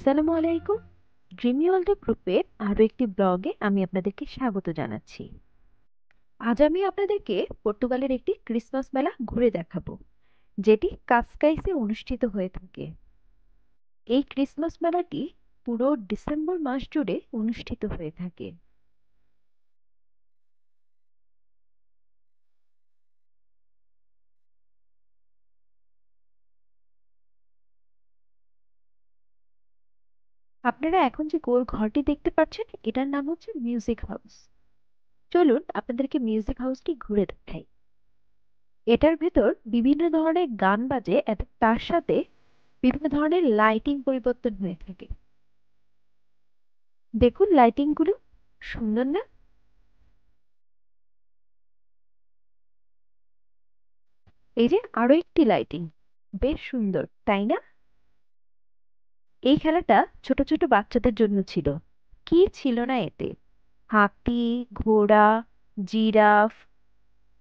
আসসালামু আলাইকুম। Dreamy world গ্রুপের আরো একটি ব্লগে আমি আপনাদেরকে স্বাগত জানাচ্ছি। আজ আমি আপনাদেরকে পর্তুগালের একটি ক্রিসমাস মেলা ঘুরে দেখাবো, যেটি কাসকাইসে অনুষ্ঠিত হয়ে থাকে। এই ক্রিসমাস মেলাটি পুরো ডিসেম্বর মাস জুড়ে অনুষ্ঠিত হয়ে থাকে। আপনারা এখন যে গোল ঘরটি দেখতে পাচ্ছেন, এটার নাম হচ্ছে মিউজিক হাউস। চলুন আপনাদেরকে মিউজিক হাউসটি ঘুরে দেখাই। এটার ভেতর বিভিন্ন ধরনের গান বাজে এবং তার সাথে বিভিন্ন ধরনের লাইটিং পরিবর্তন হয়ে থাকে। দেখুন লাইটিং গুলো সুন্দর না? এই যে আরো একটি লাইটিং, বেশ সুন্দর তাই না? এই খেলাটা ছোট ছোট বাচ্চাদের জন্য ছিল। কি ছিল না এতে! হাতি, ঘোড়া, জিরাফ,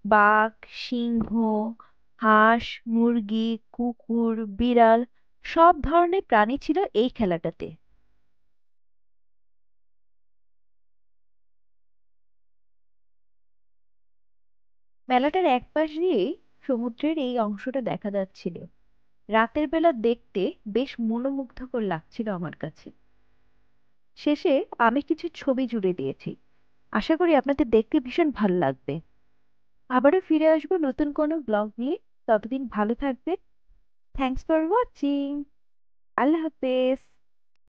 বাঘ, সিংহ, হাঁস, মুরগি, কুকুর, বিড়াল, সব ধরনের প্রাণী ছিল এই খেলাটাতে। মেলাটার এক পাশ দিয়েই সমুদ্রের এই অংশটা দেখা যাচ্ছিল। রাতের বেলা দেখতে বেশ মনোমুগ্ধকর লাগছিল আমার কাছে। শেষে আমি কিছু ছবি জুড়ে দিয়েছি, আশা করি আপনাদের দেখতে ভীষণ ভালো লাগবে। আবারও ফিরে আসবো নতুন কোনো ব্লগ নিয়ে। ততদিন ভালো থাকবেন। Thanks for watching. আল্লাহ হাফেজ।